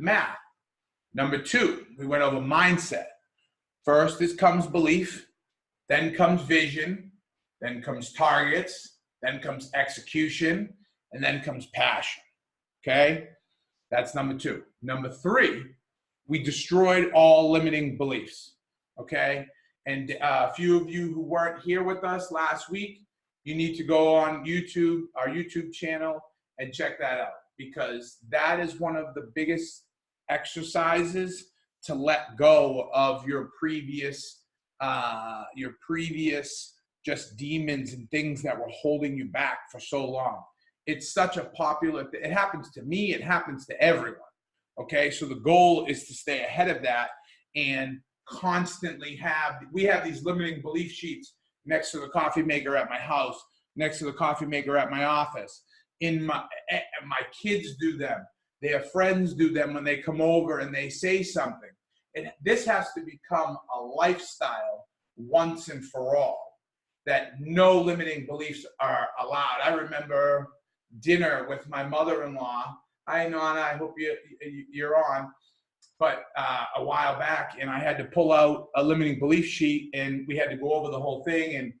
math. Number 2, we went over mindset. First comes belief, then comes vision, then comes targets, then comes execution, and then comes passion. Okay? That's number 2. Number 3, we destroyed all limiting beliefs. Okay? And a few of you who weren't here with us last week, you need to go on YouTube, our YouTube channel, and check that out, because that is one of the biggest exercises to let go of your previous just demons and things that were holding you back for so long. It's such a popular, it happens to me, it happens to everyone. Okay, so the goal is to stay ahead of that and constantly we have these limiting belief sheets next to the coffee maker at my house, next to the coffee maker at my office. My kids do them. Their friends do them when they come over and they say something. And this has to become a lifestyle once and for all, that no limiting beliefs are allowed. I remember dinner with my mother-in-law. Hi, Nana, I hope you're on. But a while back, and I had to pull out a limiting belief sheet, and we had to go over the whole thing. And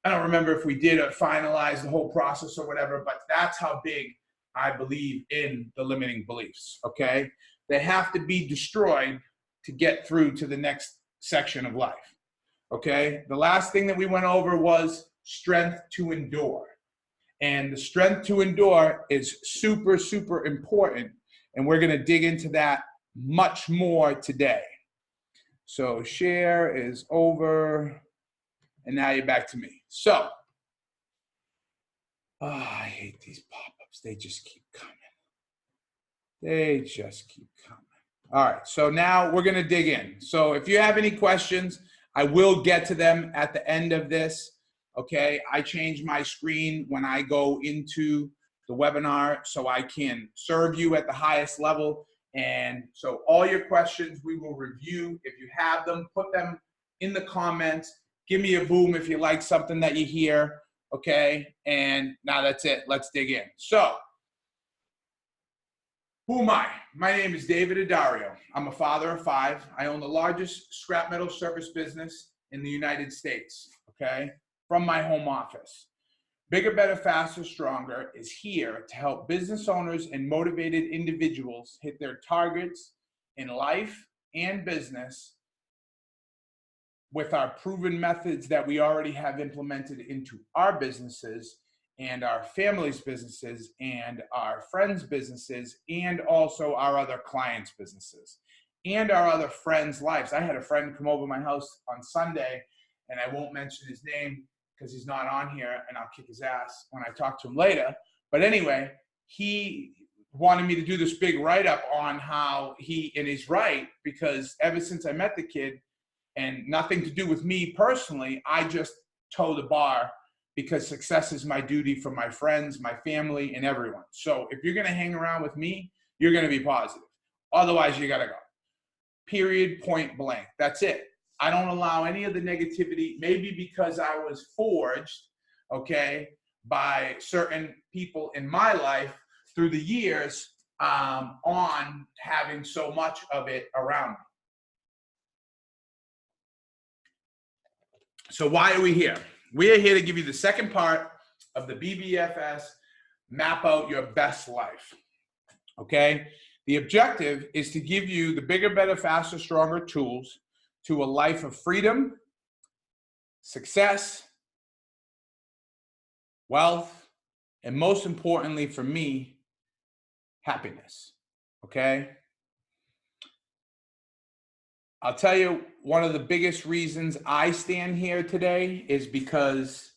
I don't remember if we did or finalize the whole process or whatever, but that's how big I believe in the limiting beliefs, okay? They have to be destroyed to get through to the next section of life, okay? The last thing that we went over was strength to endure. And the strength to endure is super, super important, and we're gonna dig into that much more today. So share is over, and now you're back to me. So, I hate these pop-ups. They just keep coming. They just keep coming. All right, so now we're gonna dig in. So if you have any questions, I will get to them at the end of this, okay? I change my screen when I go into the webinar so I can serve you at the highest level. And so all your questions we will review. If you have them, put them in the comments. Give me a boom if you like something that you hear, okay? And now that's it. Let's dig in. So, who am I? My name is David Adario. I'm a father of 5. I own the largest scrap metal service business in the United States, okay? From my home office. Bigger, Better, Faster, Stronger is here to help business owners and motivated individuals hit their targets in life and business with our proven methods that we already have implemented into our businesses and our families' businesses and our friends' businesses and also our other clients' businesses and our other friends' lives. I had a friend come over my house on Sunday, and I won't mention his name because he's not on here, and I'll kick his ass when I talk to him later. But anyway, he wanted me to do this big write-up on how and he's right, because ever since I met the kid, and nothing to do with me personally, I just toe the bar because success is my duty for my friends, my family, and everyone. So if you're gonna hang around with me, you're gonna be positive. Otherwise, you gotta go. Period, point blank. That's it. I don't allow any of the negativity, maybe because I was forged, okay, by certain people in my life through the years on having so much of it around me. So why are we here? We are here to give you the second part of the BBFS, Map Out Your Best Life, okay? The objective is to give you the bigger, better, faster, stronger tools to a life of freedom, success, wealth, and most importantly for me, happiness, okay? I'll tell you, one of the biggest reasons I stand here today is because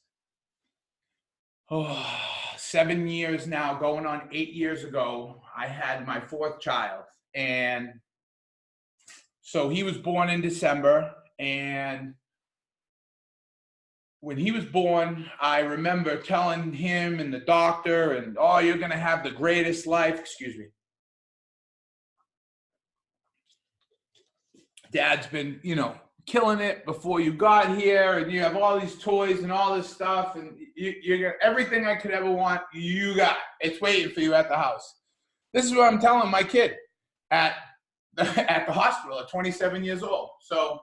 7 years now, going on 8 years ago, I had my 4th child. And so he was born in December, and when he was born, I remember telling him and the doctor, and oh, you're gonna have the greatest life, excuse me. Dad's been, killing it before you got here, and you have all these toys and all this stuff, and you got everything I could ever want, you got. It's waiting for you at the house. This is what I'm telling my kid at at the hospital at 27 years old. So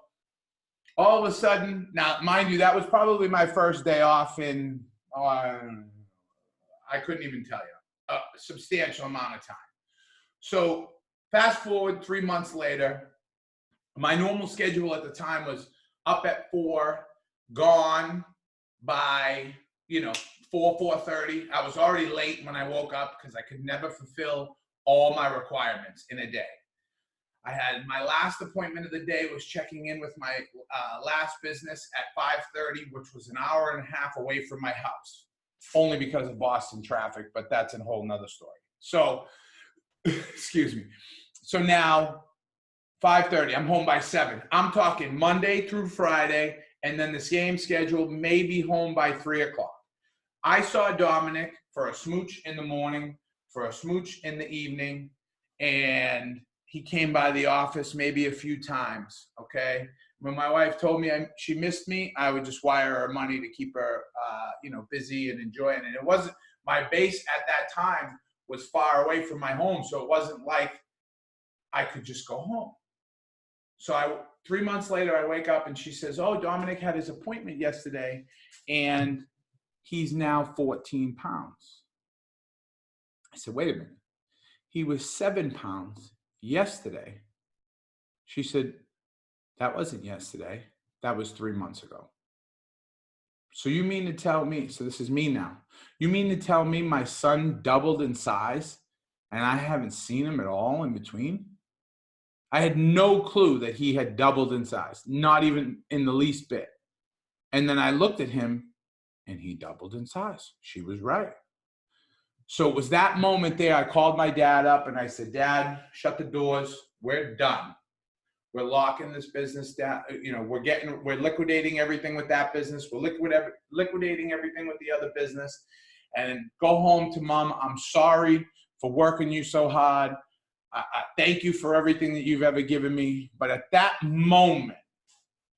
all of a sudden, now mind you, that was probably my first day off in, I couldn't even tell you, a substantial amount of time. So fast forward 3 months later, my normal schedule at the time was up at 4, gone by, 4:30. I was already late when I woke up because I could never fulfill all my requirements in a day. I had my last appointment of the day was checking in with my last business at 5:30, which was an hour and a half away from my house, only because of Boston traffic, but that's a whole nother story. So, excuse me. So now 5:30, I'm home by 7. I'm talking Monday through Friday, and then the same schedule, maybe home by 3 o'clock. I saw Dominic for a smooch in the morning, for a smooch in the evening, and he came by the office maybe a few times, okay? When my wife told me she missed me, I would just wire her money to keep her, busy and enjoying it. It wasn't, my base at that time was far away from my home, so it wasn't like I could just go home. So 3 months later, I wake up and she says, oh, Dominic had his appointment yesterday and he's now 14 pounds. I said, wait a minute. He was 7 pounds yesterday. She said, that wasn't yesterday. That was 3 months ago. So you mean to tell me, so this is me now. You mean to tell me my son doubled in size and I haven't seen him at all in between? I had no clue that he had doubled in size, not even in the least bit. And then I looked at him and he doubled in size. She was right. So it was that moment there. I called my dad up and I said, Dad, shut the doors. We're done. We're locking this business down. We're liquidating everything with that business. We're liquidating everything with the other business, and go home to Mom. I'm sorry for working you so hard. I thank you for everything that you've ever given me. But at that moment,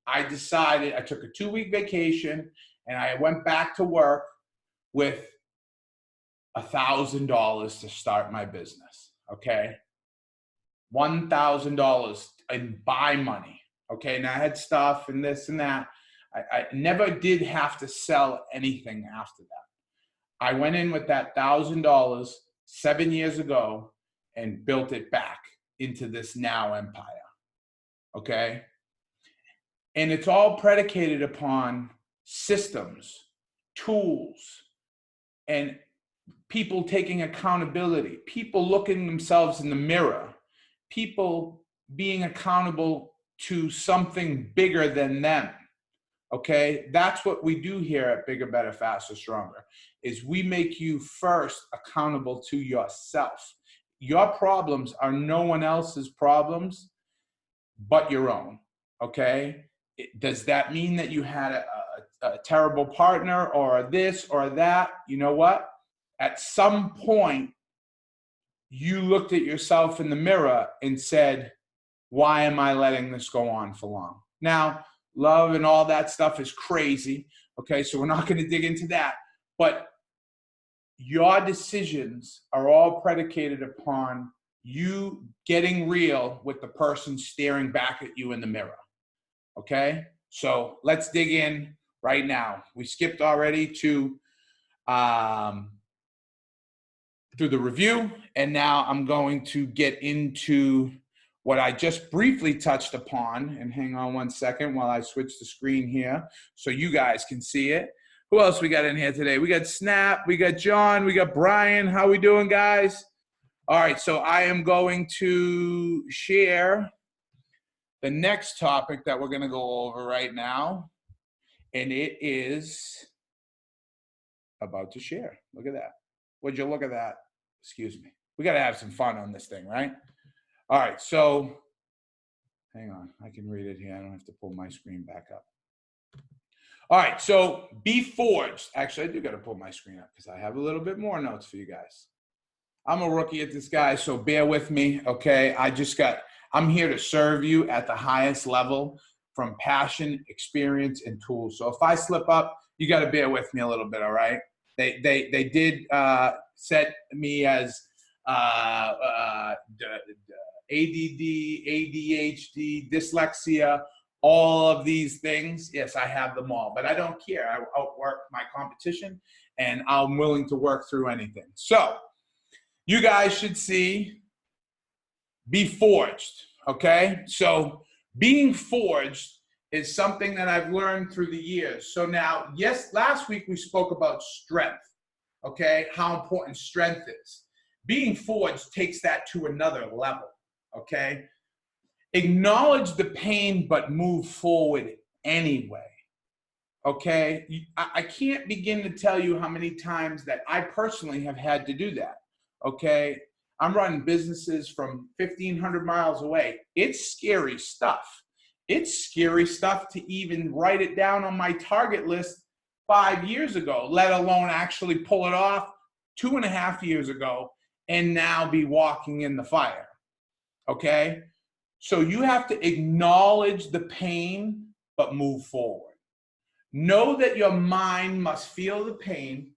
I decided, I took a 2-week vacation and I went back to work with $1,000 to start my business. Okay. $1,000 in buy money. Okay. Now I had stuff and this and that. I never did have to sell anything after that. I went in with that $1,000 7 years ago and built it back into this now empire. Okay. And it's all predicated upon systems, tools, and people taking accountability, people looking themselves in the mirror, people being accountable to something bigger than them. Okay, that's what we do here at Bigger, Better, Faster, Stronger, is we make you first accountable to yourself. Your problems are no one else's problems but your own. Okay, does that mean that you had a terrible partner or this or that? You know what? At some point, you looked at yourself in the mirror and said, why am I letting this go on for long? Now, love and all that stuff is crazy. Okay, so we're not going to dig into that. But your decisions are all predicated upon you getting real with the person staring back at you in the mirror. Okay, so let's dig in right now. We skipped already to through the review, and now I'm going to get into what I just briefly touched upon. And hang on one second while I switch the screen here so you guys can see it. Who else we got in here today? We got Snap, we got John, we got Brian. How we doing, guys? All right, so I am going to share the next topic that we're going to go over right now, and it is about to share. Look at that. Would you look at that? Excuse me. We got to have some fun on this thing, right? All right, so hang on. I can read it here. I don't have to pull my screen back up. All right, so be forged. Actually, I do got to pull my screen up because I have a little bit more notes for you guys. I'm a rookie at this, guy, so bear with me, okay? I'm here to serve you at the highest level from passion, experience, and tools. So if I slip up, you got to bear with me a little bit, all right? They did set me as ADD, ADHD, dyslexia, all of these things. Yes, I have them all, but I don't care. I outwork my competition, and I'm willing to work through anything. So you guys should see Be Forged, okay? So being forged is something that I've learned through the years. So now, yes, last week we spoke about strength, okay? How important strength is. Being forged takes that to another level, okay? Acknowledge the pain, but move forward anyway, okay? I can't begin to tell you how many times that I personally have had to do that, okay? I'm running businesses from 1,500 miles away. It's scary stuff. It's scary stuff to even write it down on my target list 5 years ago, let alone actually pull it off 2.5 years ago and now be walking in the fire, okay? So you have to acknowledge the pain, but move forward. Know that your mind must feel the pain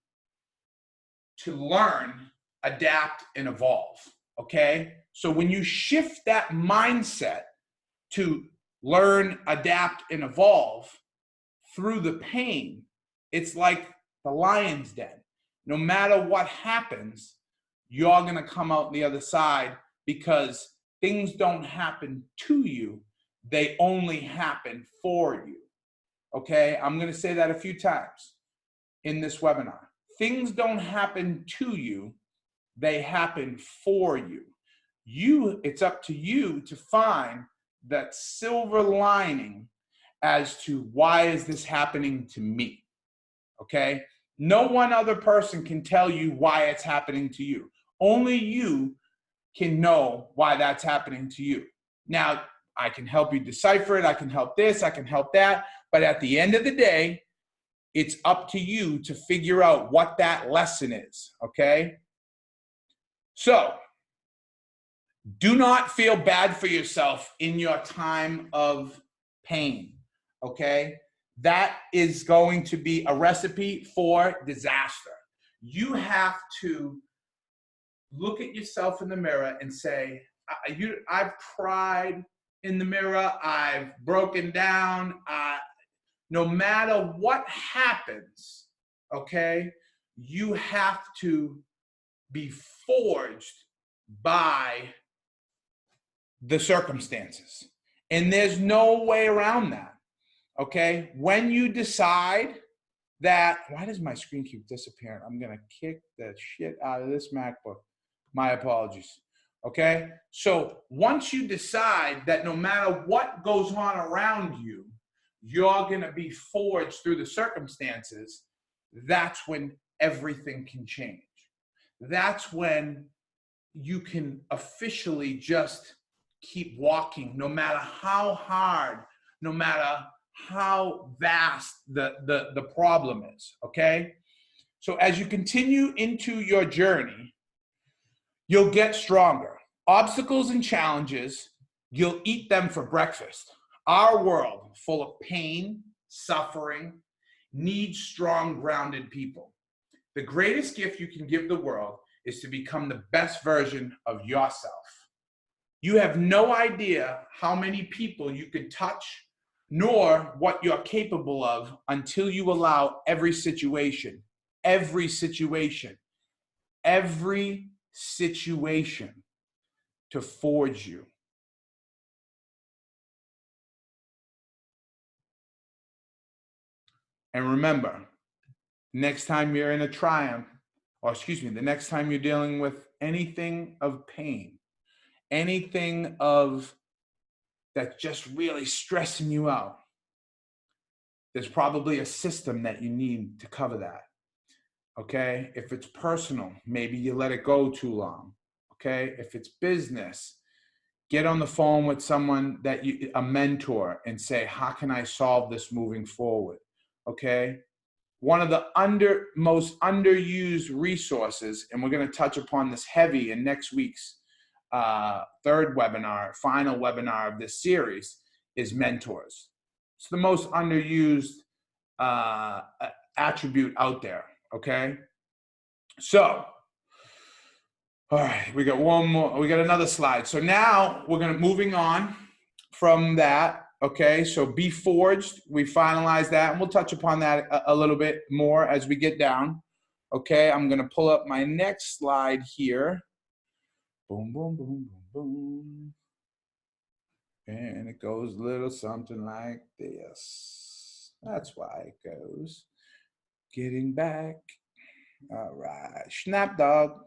to learn, adapt, and evolve, okay? So when you shift that mindset to learn, adapt, and evolve through the pain, it's like the lion's den. No matter what happens, you're gonna come out the other side because things don't happen to you, they only happen for you, okay? I'm gonna say that a few times in this webinar. Things don't happen to you, they happen for you. It's up to you to find that silver lining as to why is this happening to me, okay? No one other person can tell you why it's happening to you. Only you can know why that's happening to you. Now, I can help you decipher it, I can help this, I can help that, but at the end of the day, it's up to you to figure out what that lesson is, okay? So, do not feel bad for yourself in your time of pain, okay? That is going to be a recipe for disaster. You have to look at yourself in the mirror and say, I've cried in the mirror, I've broken down, no matter what happens, okay, you have to be forged by the circumstances. And there's no way around that, okay? When you decide that, why does my screen keep disappearing? I'm gonna kick the shit out of this MacBook. My apologies, okay? So once you decide that no matter what goes on around you, you're gonna be forged through the circumstances, that's when everything can change. That's when you can officially just keep walking, no matter how hard, no matter how vast the problem is, okay? So as you continue into your journey, you'll get stronger. Obstacles and challenges, you'll eat them for breakfast. Our world, full of pain, suffering, needs strong, grounded people. The greatest gift you can give the world is to become the best version of yourself. You have no idea how many people you could touch, nor what you're capable of until you allow every situation to forge you. And remember, next time you're in a triumph, the next time you're dealing with anything of pain, anything of that's just really stressing you out, there's probably a system that you need to cover that, okay? If it's personal, maybe you let it go too long, okay? If it's business, get on the phone with someone a mentor, and say, how can I solve this moving forward, okay? One of the most underused resources, and we're gonna touch upon this heavy in next week's third webinar, final webinar of this series, is mentors. It's the most underused attribute out there, okay? So All right, we got one more. We got another slide. So now we're gonna moving on from that. Okay, so be forged. We finalized that, and we'll touch upon that a little bit more as we get down. Okay, I'm gonna pull up my next slide here. Boom, boom, boom, boom, boom. And it goes a little something like this. That's why it goes. Getting back. All right, snap dog.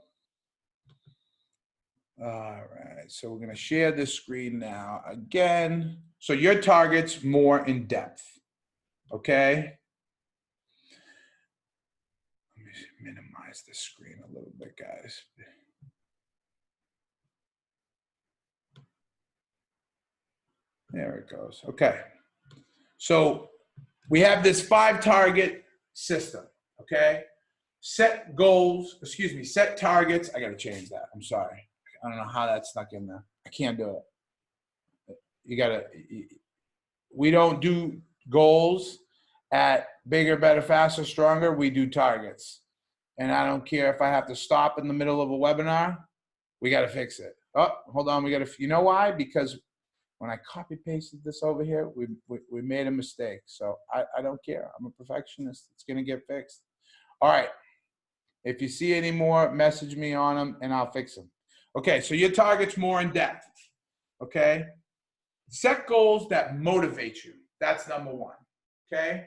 All right, so we're going to share this screen now again. So your target's more in depth, okay? Let me minimize the screen a little bit, guys. There it goes. Okay. So we have this 5-target system, okay? Set goals, excuse me, set targets. I got to change that. I'm sorry. I don't know how that snuck in there. I can't do it. You got to, we don't do goals at Bigger, Better, Faster, Stronger. We do targets. And I don't care if I have to stop in the middle of a webinar. We got to fix it. Oh, hold on. We got to, you know why? Because when I copy pasted this over here, we made a mistake. So I don't care. I'm a perfectionist. It's going to get fixed. All right. If you see any more, message me on them and I'll fix them. Okay. So your target's more in depth. Okay. Set goals that motivate you. That's number one. Okay.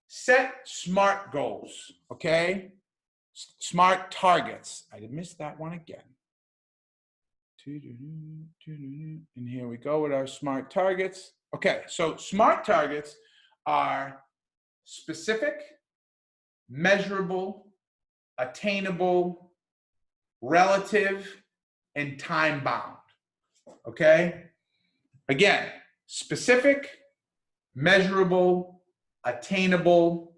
Set SMART goals. Okay. SMART targets. I missed that one again. And here we go with our SMART targets. Okay, so SMART targets are specific, measurable, attainable, relative, and time bound. Okay? Again, specific, measurable, attainable,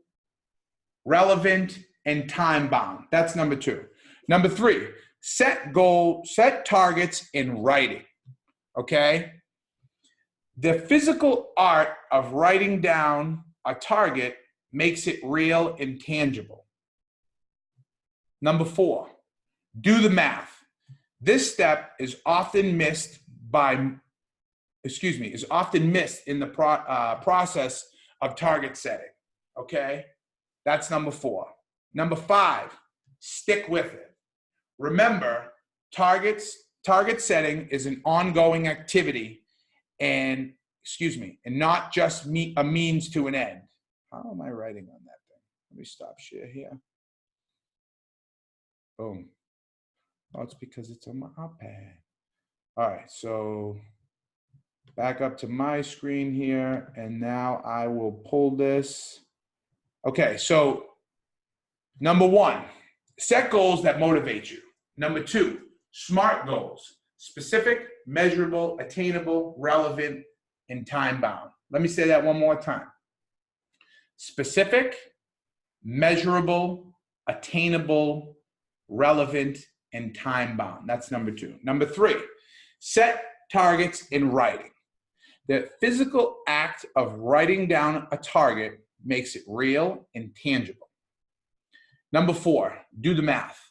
relevant, and time bound. That's number 2. Number 3, set targets in writing. Okay? The physical art of writing down a target makes it real and tangible. Number 4, do the math. This step is often missed in the process of target setting. Okay? That's number 4. Number 5, stick with it. Remember, target setting is an ongoing activity and not just a means to an end. How am I writing on that thing? Let me stop share here. Boom. Oh, it's because it's on my iPad. All right, so back up to my screen here, and now I will pull this. Okay, so number 1, set goals that motivate you. Number 2, SMART goals: specific, measurable, attainable, relevant, and time bound. Let me say that one more time. Specific, measurable, attainable, relevant, and time bound. That's number 2. Number 3, set targets in writing. The physical act of writing down a target makes it real and tangible. Number 4, do the math.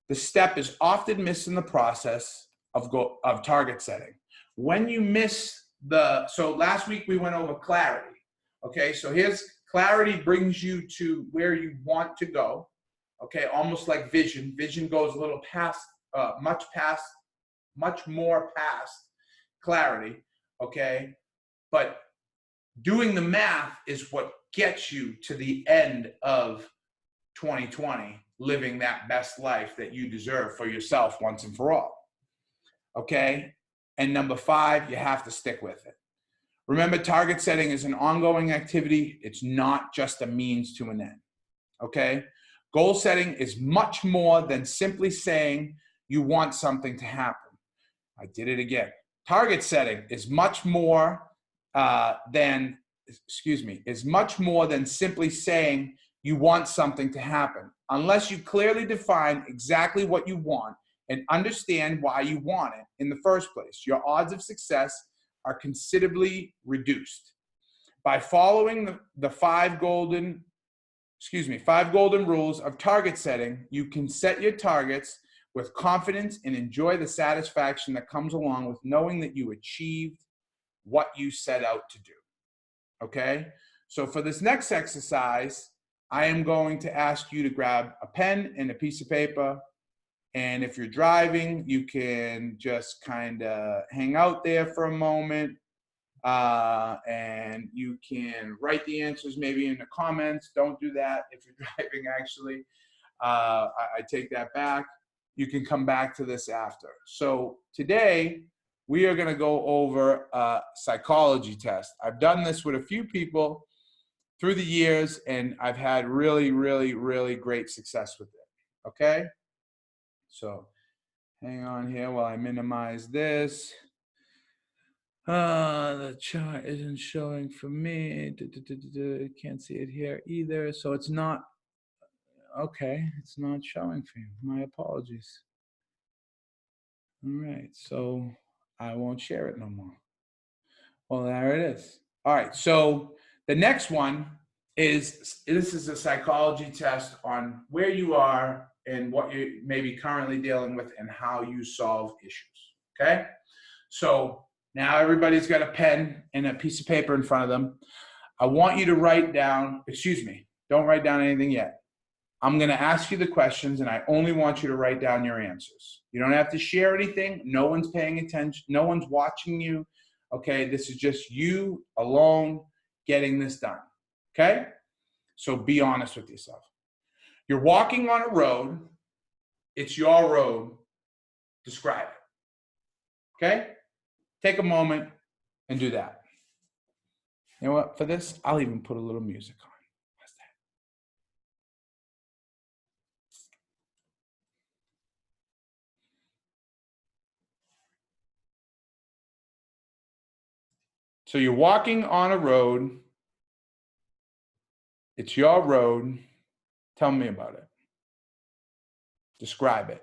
The step is often missed in the process of target setting. When you miss so last week we went over clarity. Okay, so here's clarity brings you to where you want to go. Okay, almost like vision. Vision goes a little past, much more past clarity. Okay, but doing the math is what gets you to the end of 2020, living that best life that you deserve for yourself once and for all. Okay? And number 5, you have to stick with it. Remember, target setting is an ongoing activity. It's not just a means to an end. Okay? Goal setting is much more than simply saying you want something to happen. I did it again. Target setting is much more than simply saying you want something to happen. Unless you clearly define exactly what you want and understand why you want it in the first place, your odds of success are considerably reduced. By following the 5 golden rules of target setting, you can set your targets with confidence and enjoy the satisfaction that comes along with knowing that you achieved what you set out to do. Okay? So for this next exercise, I am going to ask you to grab a pen and a piece of paper. And if you're driving, you can just kind of hang out there for a moment. And you can write the answers maybe in the comments. Don't do that if you're driving, actually. I take that back. You can come back to this after. So today, we are going to go over a psychology test. I've done this with a few people through the years, and I've had really, really, really great success with it. Okay? So hang on here while I minimize this. The chart isn't showing for me. Can't see it here either. So it's not, okay, it's not showing for you. My apologies. All right, so I won't share it no more. Well, there it is. All right, so the next one is, this is a psychology test on where you are and what you may be currently dealing with and how you solve issues, okay? So now everybody's got a pen and a piece of paper in front of them. I want you to write down, excuse me, don't write down anything yet. I'm going to ask you the questions, and I only want you to write down your answers. You don't have to share anything. No one's paying attention. No one's watching you. Okay, this is just you alone getting this done. Okay? So be honest with yourself. You're walking on a road. It's your road. Describe it. Okay? Take a moment and do that. You know what? For this, I'll even put a little music on. How's that? So you're walking on a road. It's your road. Tell me about it. Describe it.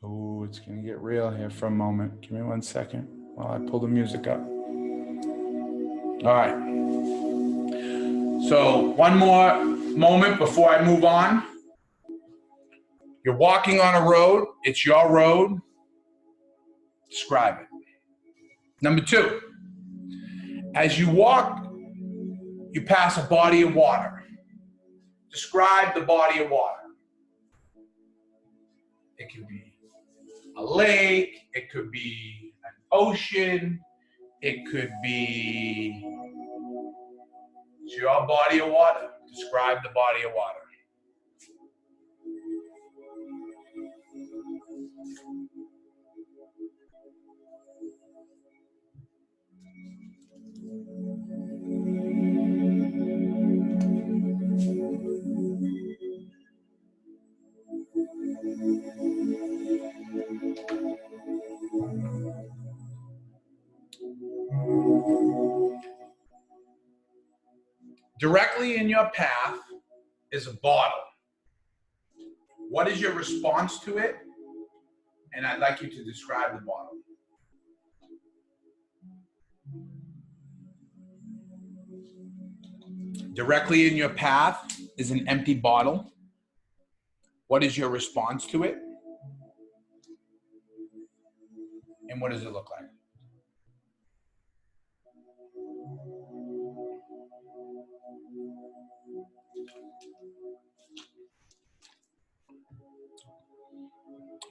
Oh, it's going to get real here for a moment. Give me 1 second while I pull the music up. All right. So one more moment before I move on. You're walking on a road. It's your road. Describe it. Number 2, as you walk, you pass a body of water. Describe the body of water. It could be a lake. It could be an ocean. It could be, it's your body of water. Describe the body of water. Directly in your path is a bottle. What is your response to it? And I'd like you to describe the bottle. Directly in your path is an empty bottle. What is your response to it? And what does it look like?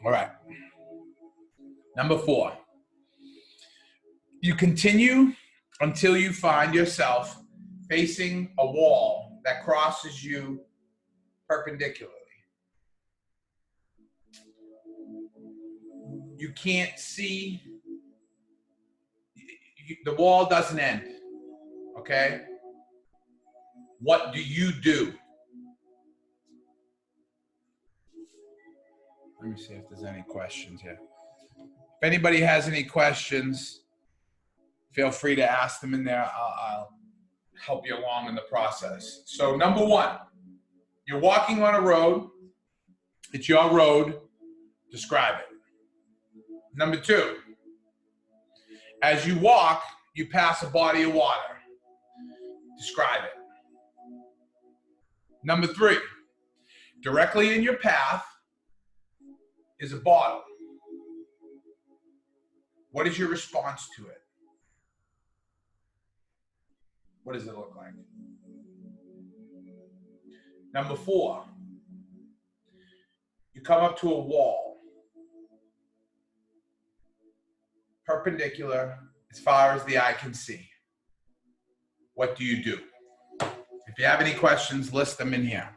All right. Number 4. You continue until you find yourself facing a wall that crosses you perpendicularly. You can't see, the wall doesn't end, okay? What do you do? Let me see if there's any questions here. If anybody has any questions, feel free to ask them in there. I'll help you along in the process. So number 1, you're walking on a road. It's your road. Describe it. Number 2, as you walk, you pass a body of water. Describe it. Number 3, directly in your path is a bottle. What is your response to it? What does it look like? Number 4, you come up to a wall, perpendicular as far as the eye can see. What do you do? If you have any questions, list them in here.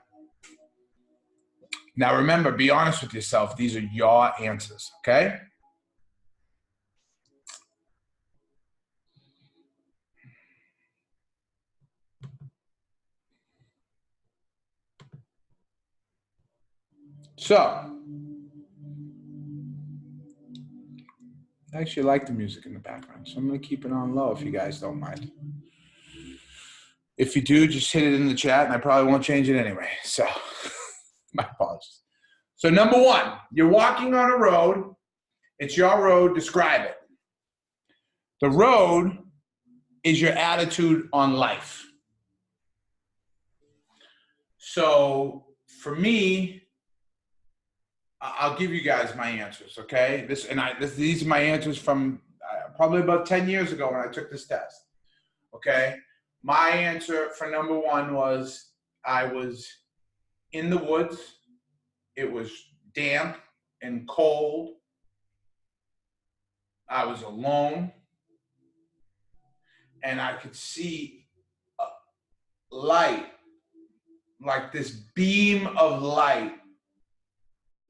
Now remember, be honest with yourself. These are your answers, okay? So, I actually like the music in the background, so I'm going to keep it on low if you guys don't mind. If you do, just hit it in the chat, and I probably won't change it anyway. So, my apologies. So, number 1, you're walking on a road. It's your road. Describe it. The road is your attitude on life. So, for me, I'll give you guys my answers, okay? These are my answers from probably about 10 years ago when I took this test, okay? My answer for number 1 was I was in the woods. It was damp and cold. I was alone. And I could see light, like this beam of light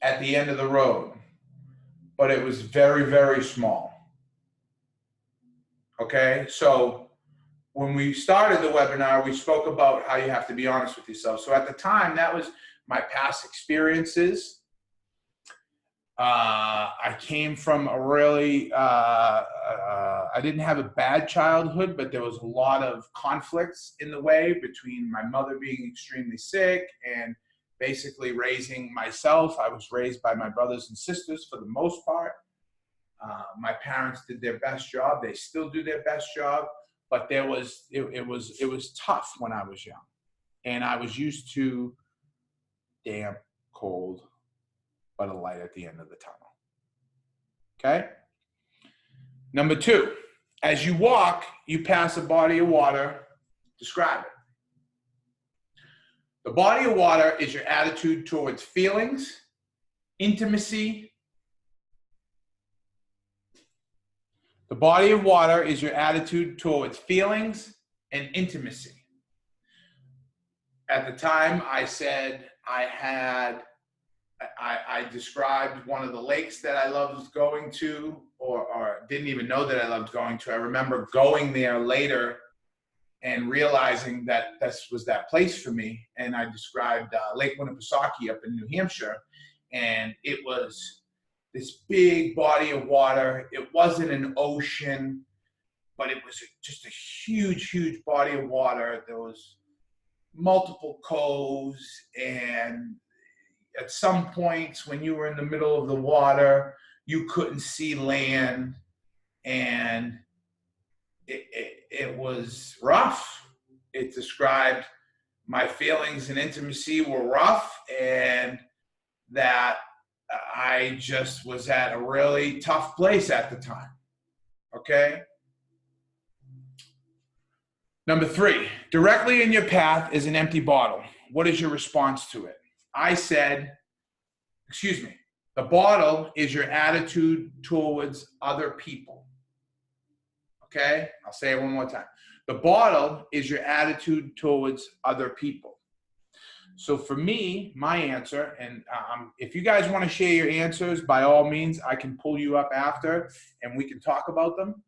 at the end of the road, but it was very, very small. Okay, so when we started the webinar, we spoke about how you have to be honest with yourself. So at the time, that was my past experiences. I came from a really, I didn't have a bad childhood, but there was a lot of conflicts in the way between my mother being extremely sick and basically raising myself. I was raised by my brothers and sisters for the most part. My parents did their best job. They still do their best job, but it was tough when I was young, and I was used to damp, cold, but a light at the end of the tunnel. Okay. Number 2, as you walk, you pass a body of water. Describe it. The body of water is your attitude towards feelings, intimacy. The body of water is your attitude towards feelings and intimacy. At the time, I said I described one of the lakes that I loved going to, or didn't even know that I loved going to. I remember going there later and realizing that this was that place for me. And I described Lake Winnipesaukee up in New Hampshire. And it was this big body of water. It wasn't an ocean, but it was just a huge, huge body of water. There was multiple coves, and at some points when you were in the middle of the water, you couldn't see land, and it was rough. It described my feelings and intimacy were rough, and that I just was at a really tough place at the time. Okay? Number 3, directly in your path is an empty bottle. What is your response to it? I said, the bottle is your attitude towards other people. Okay? I'll say it one more time. The bottle is your attitude towards other people. So for me, my answer, and if you guys want to share your answers, by all means, I can pull you up after and we can talk about them.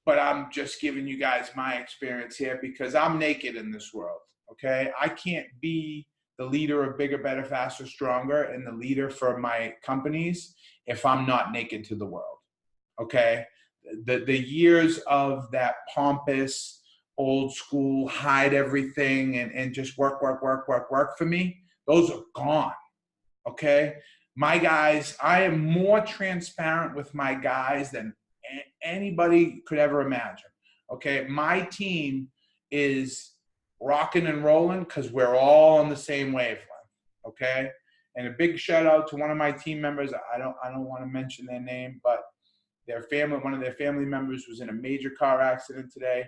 But I'm just giving you guys my experience here because I'm naked in this world, okay? I can't be the leader of Bigger, Better, Faster, Stronger and the leader for my companies if I'm not naked to the world, okay? The years of that pompous, old school, hide everything and just work for me, those are gone, okay? My guys, I am more transparent with my guys than anybody could ever imagine. Okay, my team is rocking and rolling because we're all on the same wavelength. Okay, and a big shout out to one of my team members. I don't want to mention their name, but one of their family members was in a major car accident today,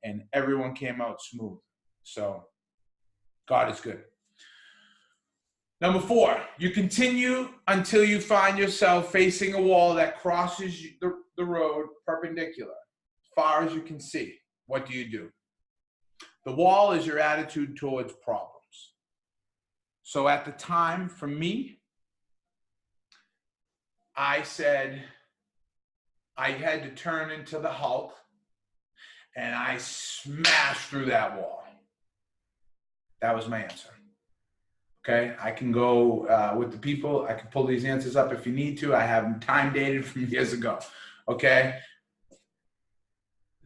and everyone came out smooth. So God is good. Number 4, you continue until you find yourself facing a wall that crosses the road perpendicular, as far as you can see. What do? The wall is your attitude towards problems. So at the time, for me, I said I had to turn into the Hulk, and I smashed through that wall. That was my answer. Okay, I can go with the people. I can pull these answers up if you need to. I have them time dated from years ago. Okay,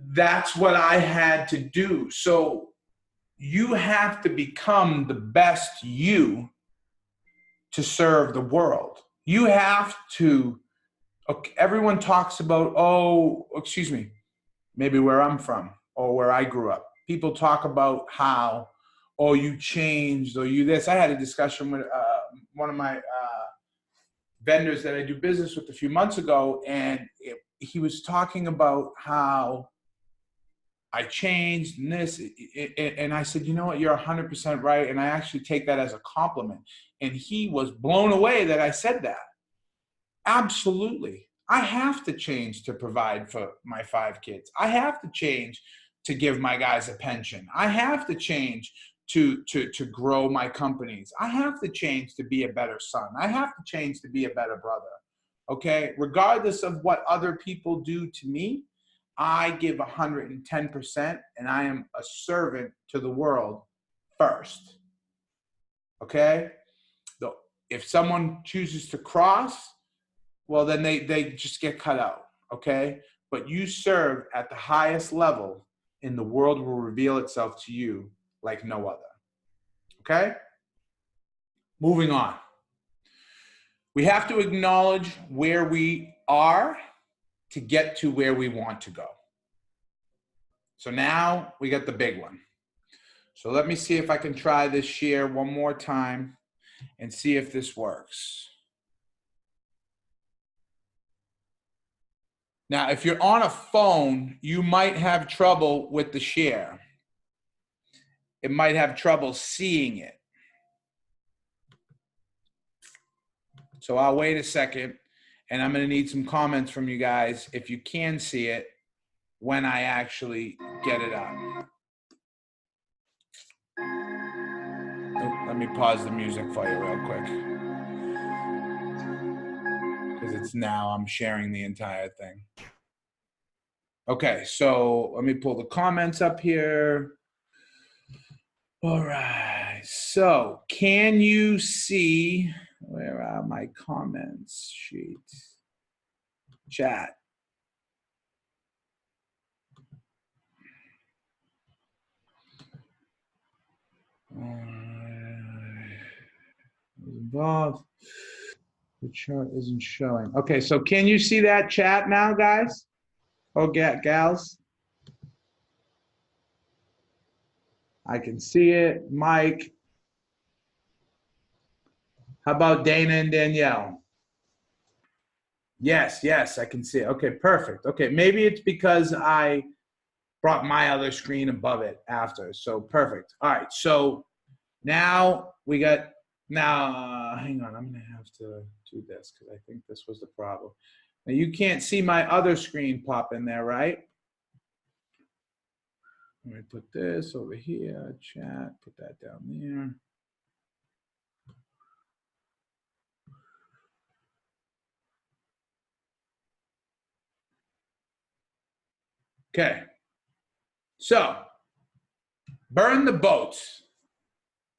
that's what I had to do. So you have to become the best you to serve the world. You have to, okay, everyone talks about, maybe where I'm from or where I grew up. People talk about how, oh, you changed or you this. I had a discussion with one of my vendors that I do business with a few months ago, and he was talking about how I changed and this, and I said, you know what, you're 100% right, and I actually take that as a compliment. And he was blown away that I said that. Absolutely. I have to change to provide for my 5 kids. I have to change to give my guys a pension. I have to change to grow my companies. I have to change to be a better son. I have to change to be a better brother. Okay? Regardless of what other people do to me, I give 110%, and I am a servant to the world first. Okay? If someone chooses to cross, well, then they just get cut out, okay? But you serve at the highest level, and the world will reveal itself to you like no other, okay? Moving on. We have to acknowledge where we are to get to where we want to go. So now we got the big one. So let me see if I can try this share one more time and see if this works. Now, if you're on a phone, you might have trouble with the share. It might have trouble seeing it. So I'll wait a second, and I'm going to need some comments from you guys if you can see it when I actually get it up. Oh, let me pause the music for you real quick, because it's now I'm sharing the entire thing. Okay, so let me pull the comments up here. All right, so can you see, where are my comments sheet? Chat. Involved. The chart isn't showing. Okay, so can you see that chat now, guys? Oh, gals? I can see it. Mike. How about Dana and Danielle? Yes, I can see it. Okay, perfect. Okay, maybe it's because I brought my other screen above it after. So perfect. All right, so now we got, hang on, I'm gonna have to do this because I think this was the problem. Now you can't see my other screen pop in there, right? Let me put this over here, chat, put that down there. Okay, so burn the boats.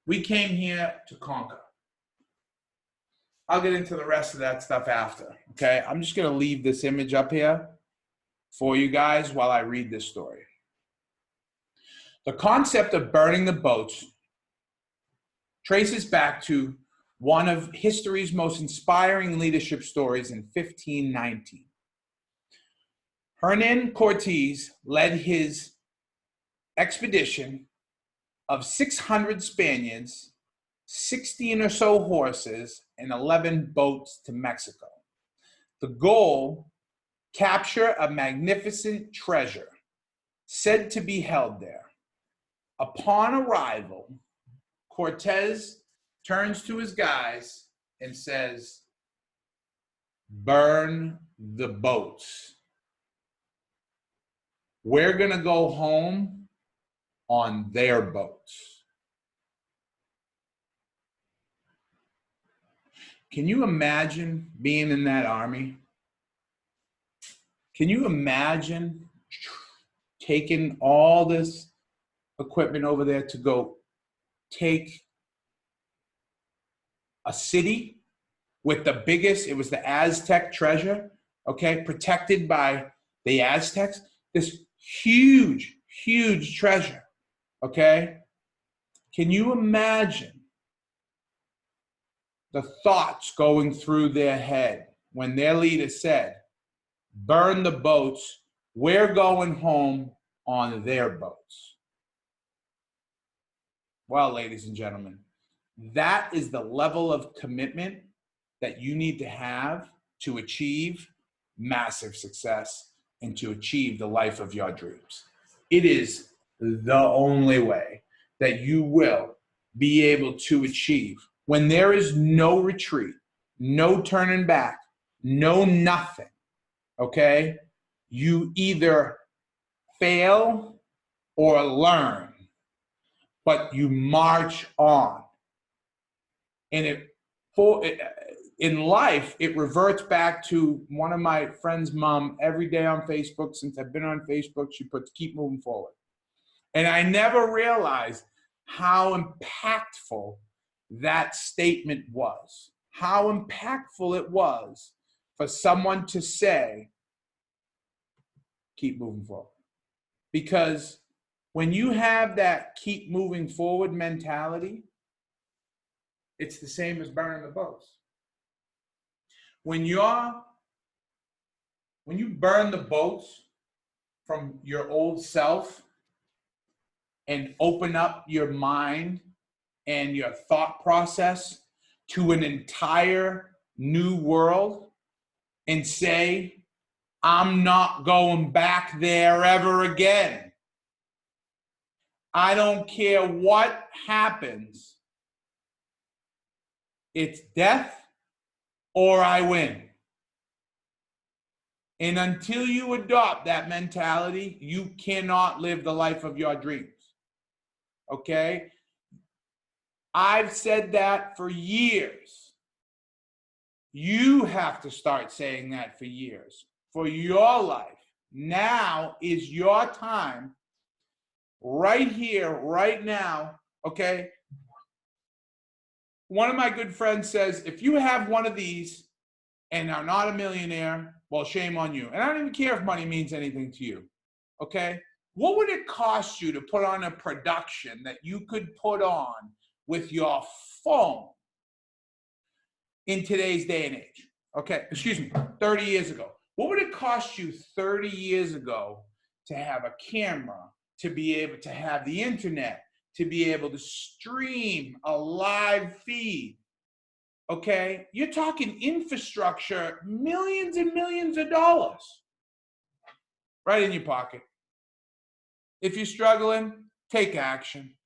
We came here to conquer. I'll get into the rest of that stuff after, okay? I'm just gonna leave this image up here for you guys while I read this story. The concept of burning the boats traces back to one of history's most inspiring leadership stories in 1519. Hernan Cortés led his expedition of 600 Spaniards, 16 or so horses, and 11 boats to Mexico. The goal, capture a magnificent treasure said to be held there. Upon arrival, Cortés turns to his guys and says, burn the boats. We're going to go home on their boats. Can you imagine being in that army? Can you imagine taking all this equipment over there to go take a city with the biggest, it was the Aztec treasure, okay, protected by the Aztecs, this huge, huge treasure, okay? Can you imagine the thoughts going through their head when their leader said, burn the boats, we're going home on their boats? Well, ladies and gentlemen, that is the level of commitment that you need to have to achieve massive success and to achieve the life of your dreams. It is the only way that you will be able to achieve when there is no retreat, no turning back, no nothing, okay? You either fail or learn, but you march on. And in life, it reverts back to one of my friend's mom every day on Facebook. Since I've been on Facebook, she puts keep moving forward. And I never realized how impactful that statement was, how impactful it was for someone to say, keep moving forward. Because when you have that keep moving forward mentality, it's the same as burning the boats. When you burn the boats from your old self and open up your mind and your thought process to an entire new world and say, I'm not going back there ever again. I don't care what happens. It's death or I win. And until you adopt that mentality, you cannot live the life of your dreams. Okay? I've said that for years. You have to start saying that for years. For your life. Now is your time. Right here, right now. Okay? One of my good friends says, if you have one of these and are not a millionaire, well, shame on you. And I don't even care if money means anything to you, okay? What would it cost you to put on a production that you could put on with your phone in today's day and age? Okay, excuse me, 30 years ago. What would it cost you 30 years ago to have a camera, to be able to have the internet, to be able to stream a live feed? Okay, you're talking infrastructure, millions and millions of dollars right in your pocket. If you're struggling, take action.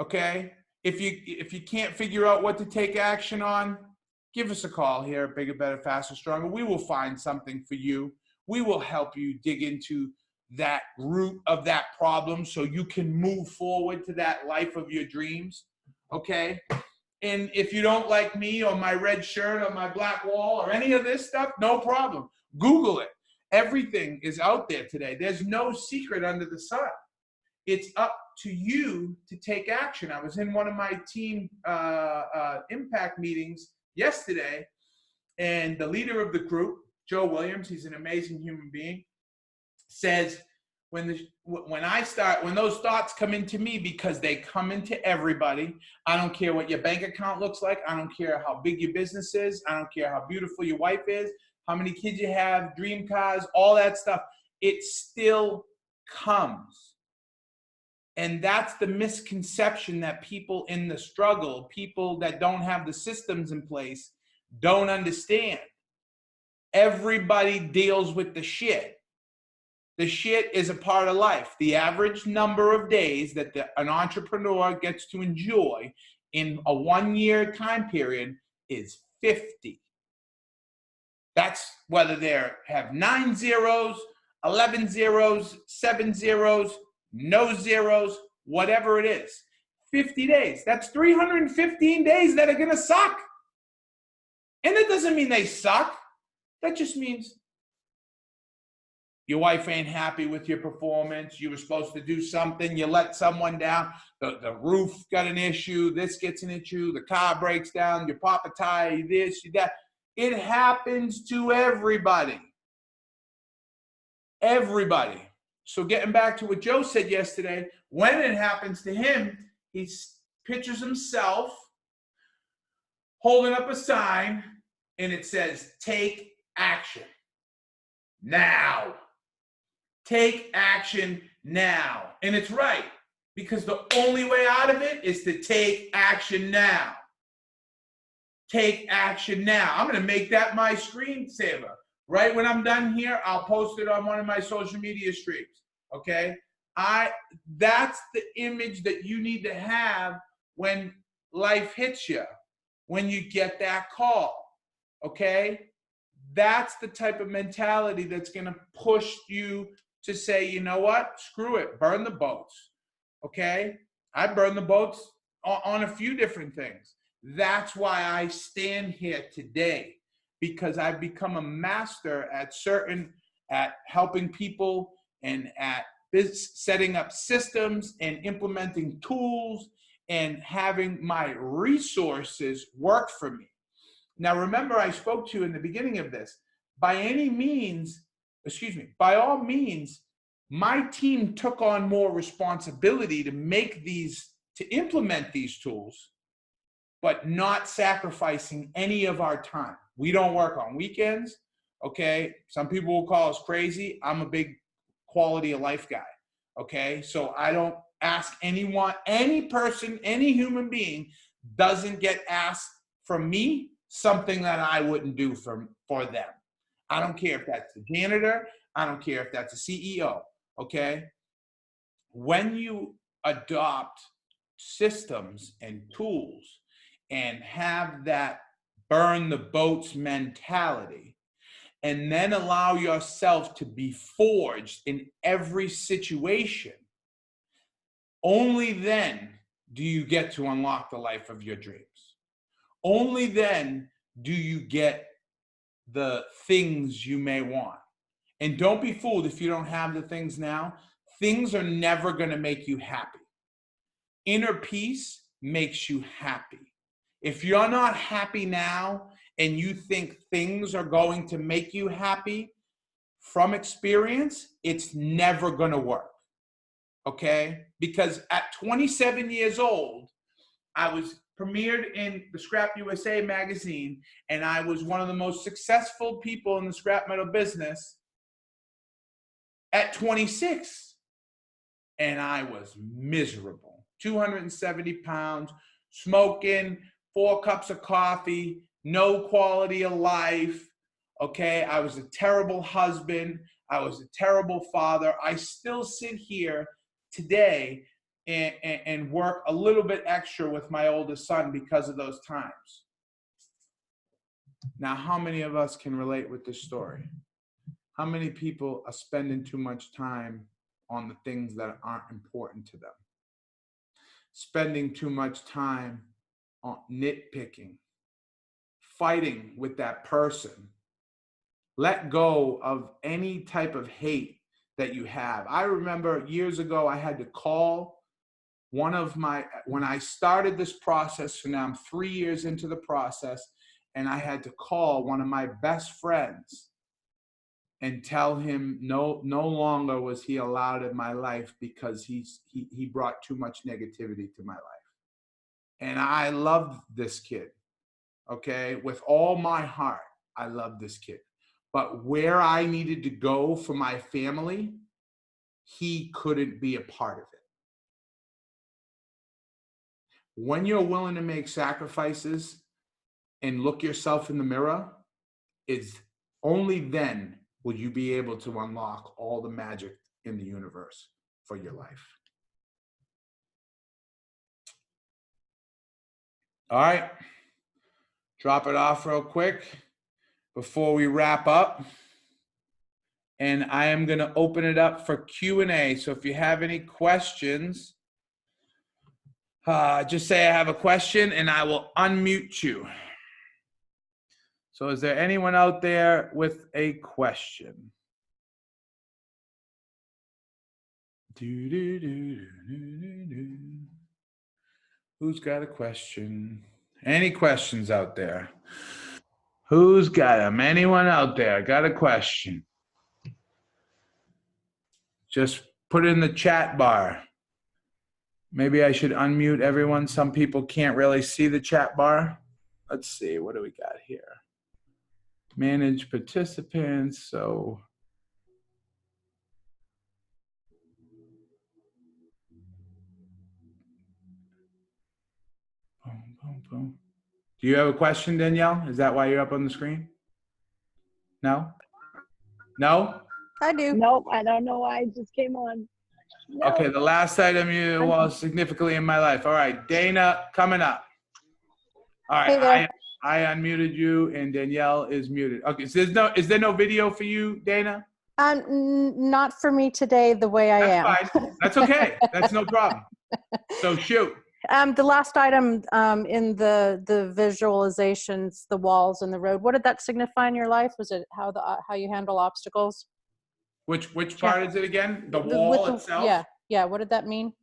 Okay, if you can't figure out what to take action on, give us a call here at Bigger, Better, Faster, Stronger. We will find something for you. We will help you dig into that root of that problem so you can move forward to that life of your dreams. Okay. And if you don't like me or my red shirt or my black wall or any of this stuff, no problem. Google it. Everything is out there today. There's no secret under the sun. It's up to you to take action. I was in one of my team impact meetings yesterday, and the leader of the group, Joe Williams, he's an amazing human being, says, when those thoughts come into me, because they come into everybody. I don't care what your bank account looks like. I don't care how big your business is. I don't care how beautiful your wife is, how many kids you have, dream cars, all that stuff. It still comes. And that's the misconception that people in the struggle, people that don't have the systems in place, don't understand. Everybody deals with the shit. The shit is a part of life. The average number of days that an entrepreneur gets to enjoy in a 1-year time period is 50. That's whether they have 9 zeros, 11 zeros, 7 zeros, no zeros, whatever it is. 50 days. That's 315 days that are going to suck. And it doesn't mean they suck. That just means your wife ain't happy with your performance. You were supposed to do something. You let someone down. The roof got an issue. This gets an issue. The car breaks down. You pop a tire. You this, you that. It happens to everybody. Everybody. So getting back to what Joe said yesterday, when it happens to him, he pictures himself holding up a sign, and it says, "Take action now." Take action now. And it's right, because the only way out of it is to take action now. Take action now. I'm going to make that my screensaver. Right when I'm done here, I'll post it on one of my social media streams. Okay? That's the image that you need to have when life hits you, when you get that call. Okay? That's the type of mentality that's going to push you to say, you know what? Screw it. Burn the boats. Okay? I burn the boats on a few different things. That's why I stand here today, because I've become a master at helping people and at setting up systems and implementing tools and having my resources work for me. Now, remember, I spoke to you in the beginning of this. By all means, my team took on more responsibility to implement these tools, but not sacrificing any of our time. We don't work on weekends, okay? Some people will call us crazy. I'm a big quality of life guy, okay? So I don't ask anyone, any person, any human being doesn't get asked from me something that I wouldn't do for them. I don't care if that's the janitor. I don't care if that's a CEO, okay? When you adopt systems and tools and have that burn the boats mentality, and then allow yourself to be forged in every situation, only then do you get to unlock the life of your dreams. Only then do you get the things you may want. And don't be fooled if you don't have the things now. Things are never going to make you happy. Inner peace makes you happy. If you're not happy now and you think things are going to make you happy from experience, it's never going to work. Okay? Because at 27 years old, I was premiered in the Scrap USA magazine, and I was one of the most successful people in the scrap metal business at 26. And I was miserable. 270 pounds, smoking, 4 cups of coffee, no quality of life. Okay, I was a terrible husband. I was a terrible father. I still sit here today and work a little bit extra with my oldest son because of those times. Now, how many of us can relate with this story? How many people are spending too much time on the things that aren't important to them? Spending too much time on nitpicking, fighting with that person. Let go of any type of hate that you have. I remember years ago, I had to call when I started this process, so now I'm 3 years into the process, and I had to call one of my best friends and tell him no longer was he allowed in my life because he brought too much negativity to my life. And I loved this kid, okay? With all my heart, I loved this kid. But where I needed to go for my family, he couldn't be a part of it. When you're willing to make sacrifices and look yourself in the mirror, is only then will you be able to unlock all the magic in the universe for your life. All right, drop it off real quick before we wrap up. And I am going to open it up for Q&A. So if you have any questions, just say I have a question and I will unmute you. So is there anyone out there with a question? Who's got a question? Any questions out there? Who's got them? Anyone out there got a question? Just put it in the chat bar. Maybe I should unmute everyone. Some people can't really see the chat bar. Let's see, what do we got here? Manage participants, so. Boom, boom, boom. Do you have a question, Danielle? Is that why you're up on the screen? No? No? I do. Nope, I don't know why I just came on. No. Okay, the last item you was significantly in my life. All right, Dana, coming up. All right, Hey there. I unmuted you and Danielle is muted. Okay, so is there no video for you, Dana? Not for me today, the way I am. That's fine. That's okay. That's no problem. So shoot. The last item in the visualizations, the walls and the road. What did that signify in your life? Was it how you handle obstacles? Which part is it again? The wall itself? Yeah. What did that mean?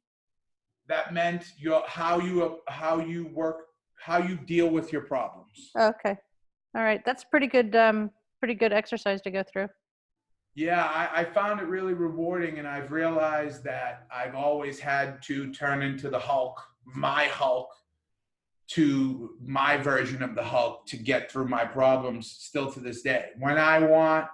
That meant how you work, how you deal with your problems. Okay. All right. That's pretty good exercise to go through. Yeah, I found it really rewarding, and I've realized that I've always had to turn into the Hulk, my Hulk, to my version of the Hulk to get through my problems still to this day. When I want,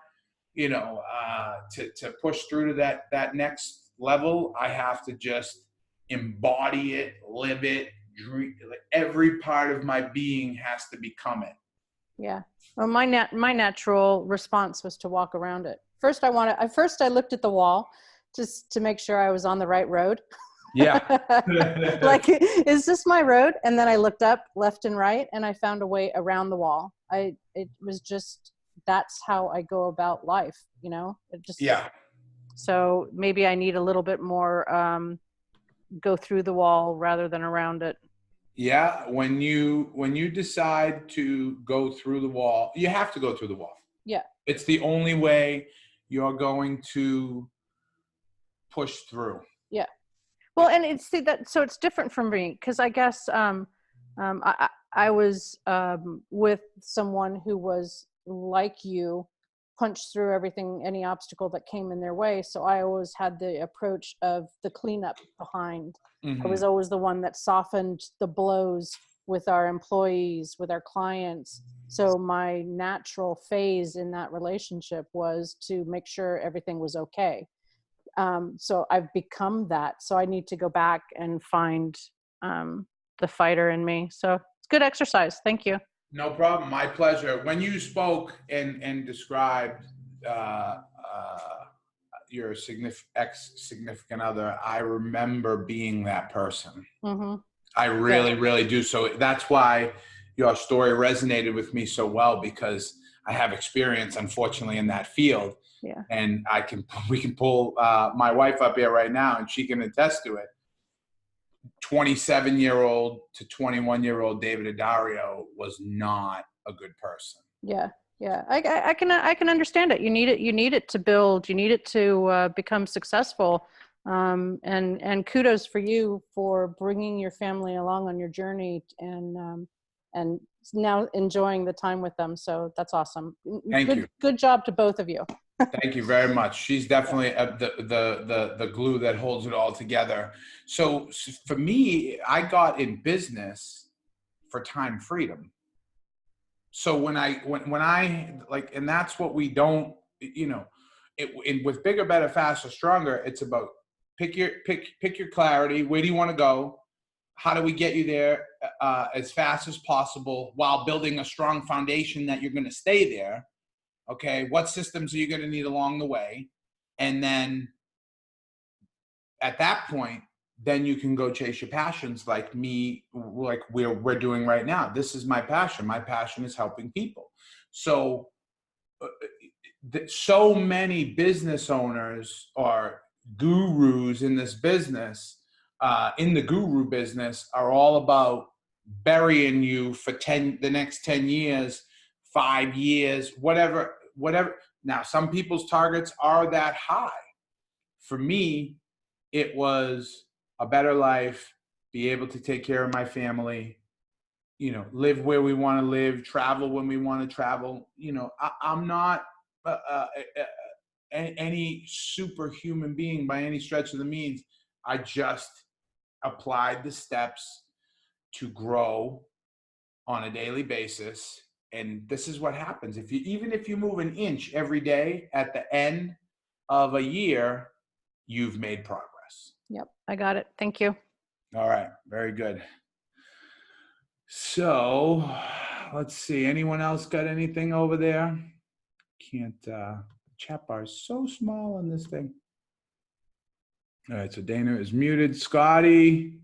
to push through to that next level, I have to just embody it, live it, dream. Like every part of my being has to become it. Yeah. Well, my natural response was to walk around it. First, I looked at the wall just to make sure I was on the right road. Yeah. Like, is this my road? And then I looked up left and right and I found a way around the wall. It was just, that's how I go about life, it just, yeah. So maybe I need a little bit more, go through the wall rather than around it. Yeah. When you decide to go through the wall, you have to go through the wall. Yeah. It's the only way you're going to push through. Yeah. Well, and it's so it's different from me because I guess I was with someone who was like you, punched through everything, any obstacle that came in their way. So I always had the approach of the cleanup behind. Mm-hmm. I was always the one that softened the blows with our employees, with our clients. So my natural phase in that relationship was to make sure everything was okay. So I've become that. So I need to go back and find the fighter in me. So it's good exercise. Thank you. No problem. My pleasure. When you spoke and described your ex-significant other, I remember being that person. Mm-hmm. I really do. So that's why your story resonated with me so well, because I have experience, unfortunately, in that field. Yeah. And we can pull my wife up here right now and she can attest to it. 27-year-old to 21-year-old David Addario was not a good person. Yeah. Yeah. I can understand it. You need it to build, you need it to become successful. And kudos for you for bringing your family along on your journey and now enjoying the time with them. So that's awesome. Thank you. Good job to both of you. Thank you very much. She's definitely the glue that holds it all together. So for me, I got in business for time freedom. So when I like, and that's what we don't, you know, with bigger, better, faster, stronger. It's about pick your clarity. Where do you want to go? How do we get you there as fast as possible while building a strong foundation that you're going to stay there? Okay, what systems are you going to need along the way? And then at that point, then you can go chase your passions like me, like we're doing right now. This is my passion. My passion is helping people. So, so many business owners are gurus in this business, in the guru business, are all about burying you for the next 10 years, 5 years, whatever. Now, some people's targets are that high. For me, it was a better life, be able to take care of my family, live where we want to live, travel when we want to travel. I'm not any superhuman being by any stretch of the means. I just applied the steps to grow on a daily basis. And this is what happens. Even if you move an inch every day, at the end of a year, you've made progress. Yep, I got it. Thank you. All right, very good. So let's see. Anyone else got anything over there? Can't. Chat bar is so small on this thing. All right, so Dana is muted. Scotty,